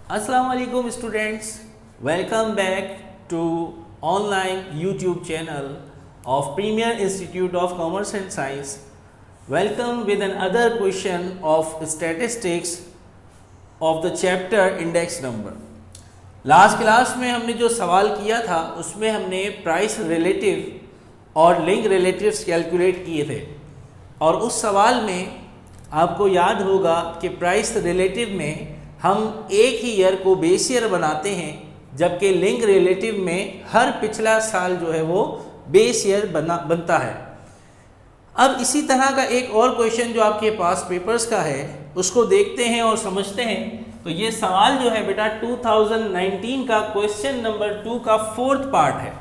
Assalamu alaikum students, welcome back to online YouTube channel of Premier Institute of Commerce and Science. Welcome with another question of statistics of the chapter index number. Last class में हमने जो सवाल किया था उसमें हमने price relative और link relatives calculate किए थे और उस सवाल में आपको याद होगा कि प्राइस रिलेटिव में हम एक ही ईयर को बेस ईयर बनाते हैं जबकि लिंक रिलेटिव में हर पिछला साल जो है वो बेस ईयर बनता है। अब इसी तरह का एक और क्वेश्चन जो आपके पास पेपर्स का है उसको देखते हैं और समझते हैं। तो ये सवाल जो है बेटा 2019 का क्वेश्चन नंबर 2 का 4th पार्ट है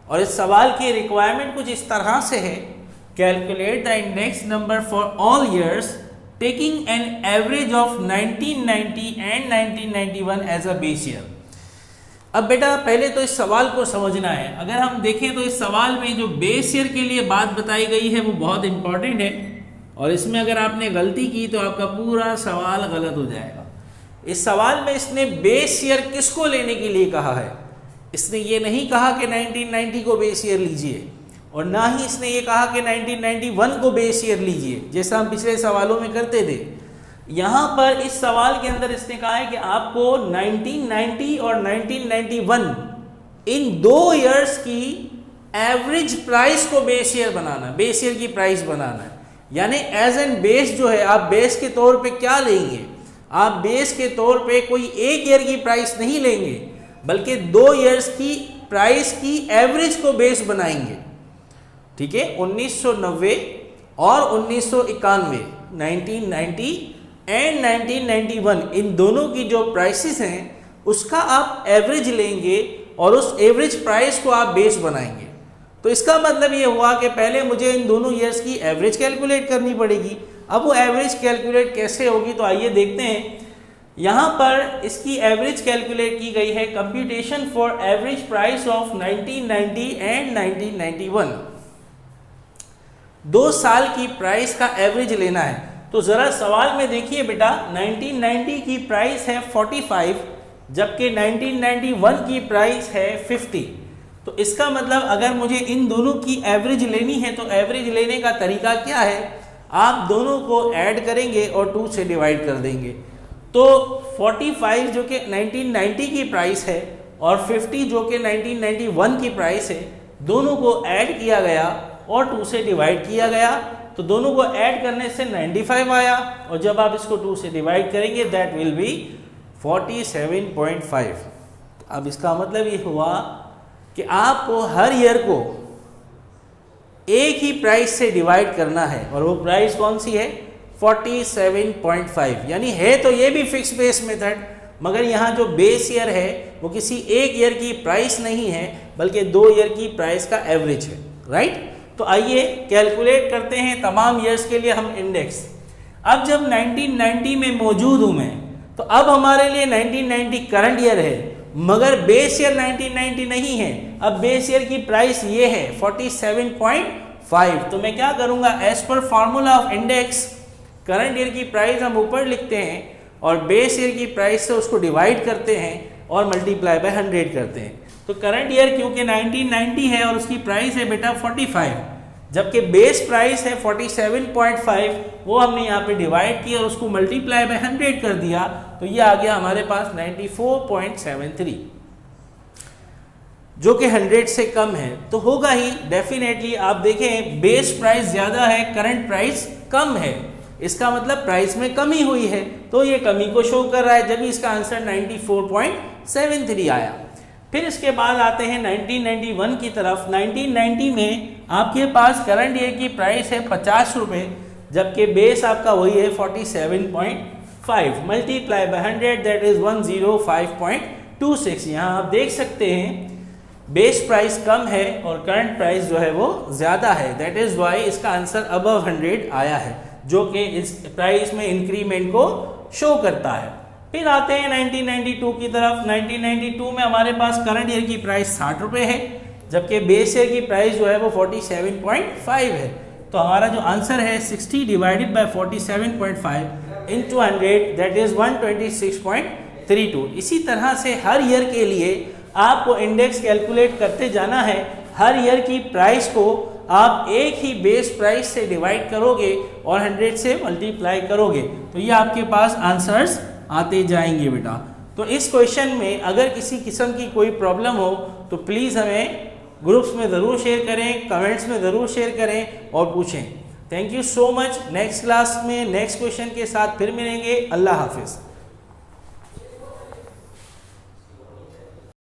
और इस सवाल की रिक्वायरमेंट कुछ इस तरह से है, calculate the index number for all years taking an average of 1990 and 1991 as a base year. अब बेटा पहले तो इस सवाल को समझना है। अगर हम देखें तो इस सवाल में जो बेस ईयर के लिए बात बताई गई है वो बहुत इंपॉर्टेंट है और इसमें अगर आपने गलती की तो आपका पूरा सवाल गलत हो जाएगा। इस सवाल में इसने बेस ईयर किसको लेने के लिए कहा है? इसने ये नहीं कहा कि 1990 को बेस ईयर लीजिए और ना ही इसने ये कहा कि 1991 को बेस ईयर लीजिए जैसा हम पिछले सवालों में करते थे। यहाँ पर इस सवाल के अंदर इसने कहा है कि आपको 1990 और 1991 इन दो ईयर्स की एवरेज प्राइस को बेस ईयर बनाना है, बेस ईयर की प्राइस बनाना है। यानी एज एन बेस जो है आप बेस के तौर पे क्या लेंगे? आप बेस के तौर पे कोई एक ईयर की प्राइस नहीं लेंगे बल्कि 2 ईयर्स की प्राइस की एवरेज को बेस बनाएंगे। ठीक है, 1990 और 1991, 1990 एंड 1991 इन दोनों की जो प्राइसेस हैं उसका आप एवरेज लेंगे और उस एवरेज प्राइस को आप बेस बनाएंगे। तो इसका मतलब ये हुआ कि पहले मुझे इन दोनों ईयर्स की एवरेज कैलकुलेट करनी पड़ेगी। अब वो एवरेज कैलकुलेट कैसे होगी तो आइए देखते हैं। यहाँ पर इसकी एवरेज कैलकुलेट की गई है, computation for average price of 1990 and 1991। 2 साल की प्राइस का एवरेज लेना है। तो ज़रा सवाल में देखिए बेटा, 1990 की प्राइस है 45 जबकि 1991 की प्राइस है 50। तो इसका मतलब अगर मुझे इन दोनों की एवरेज लेनी है तो एवरेज लेने का तरीका क्या है? आप दोनों को ऐड करेंगे और 2 से डिवाइड कर देंगे। तो 45 जो कि 1990 की प्राइस है और 50 जो कि 1991 की प्राइस है, दोनों को ऐड किया गया और 2 से डिवाइड किया गया। तो दोनों को ऐड करने से 95 आया और जब आप इसको 2 से डिवाइड करेंगे दैट विल बी 47.5। अब इसका मतलब ये हुआ कि आपको हर ईयर को एक ही प्राइस से डिवाइड करना है और वो प्राइस कौन सी है? 47.5। यानी है तो ये भी फिक्स बेस मेथड मगर यहाँ जो बेस ईयर है वो किसी एक ईयर की प्राइस नहीं है बल्कि 2 ईयर की प्राइस का एवरेज है। राइट, तो आइए कैलकुलेट करते हैं तमाम ईयर्स के लिए हम इंडेक्स। अब जब 1990 में मौजूद हूँ मैं तो अब हमारे लिए 1990 करंट ईयर है मगर बेस ईयर 1990 नहीं है। अब बेस ईयर की प्राइस ये है 47.5। तो मैं क्या करूँगा, as per formula of index current year की प्राइस हम ऊपर लिखते हैं और बेस ईयर की प्राइस से उसको डिवाइड करते हैं और मल्टीप्लाई बाय 100 करते हैं। तो करंट ईयर क्योंकि 1990 है और उसकी प्राइस है बेटा 45 जबकि बेस प्राइस है 47.5, वो हमने यहाँ पे डिवाइड किया और उसको मल्टीप्लाई बाय 100 कर दिया तो ये आ गया हमारे पास 94.73 जो कि 100 से कम है। तो होगा ही डेफिनेटली। आप देखें बेस प्राइस ज़्यादा है, करंट प्राइस कम है, इसका मतलब प्राइस में कमी हुई है तो ये कमी को शो कर रहा है, जब इसका आंसर 94.73 आया। फिर इसके बाद आते हैं 1991 की तरफ। 1990 में आपके पास करंट ईयर की प्राइस है 50 रुपये जबकि बेस आपका वही है 47.5 मल्टीप्लाई बाय 100 दैट इज 105.26। यहाँ आप देख सकते हैं बेस प्राइस कम है और करंट प्राइस जो है वो ज़्यादा है, दैट इज़ वाई इसका आंसर अबव 100 आया है जो कि इस प्राइस में इंक्रीमेंट को शो करता है। फिर आते हैं 1992 की तरफ। 1992 में हमारे पास करंट ईयर की प्राइस 60 रुपये है जबकि बेस ईयर की प्राइस जो है वो 47.5 है। तो हमारा जो आंसर है 60 divided by 47.5 into 100 that is 126.5 32। इसी तरह से हर ईयर के लिए आपको इंडेक्स कैलकुलेट करते जाना है। हर ईयर की प्राइस को आप एक ही बेस प्राइस से डिवाइड करोगे और 100 से मल्टीप्लाई करोगे, तो ये आपके पास आंसर्स आते जाएंगे बेटा। तो इस क्वेश्चन में अगर किसी किस्म की कोई प्रॉब्लम हो तो प्लीज़ हमें ग्रुप्स में ज़रूर शेयर करें, कमेंट्स में ज़रूर शेयर करें और पूछें। Thank you so much. Next class में नेक्स्ट क्वेश्चन के साथ फिर मिलेंगे। अल्लाह हाफिज़।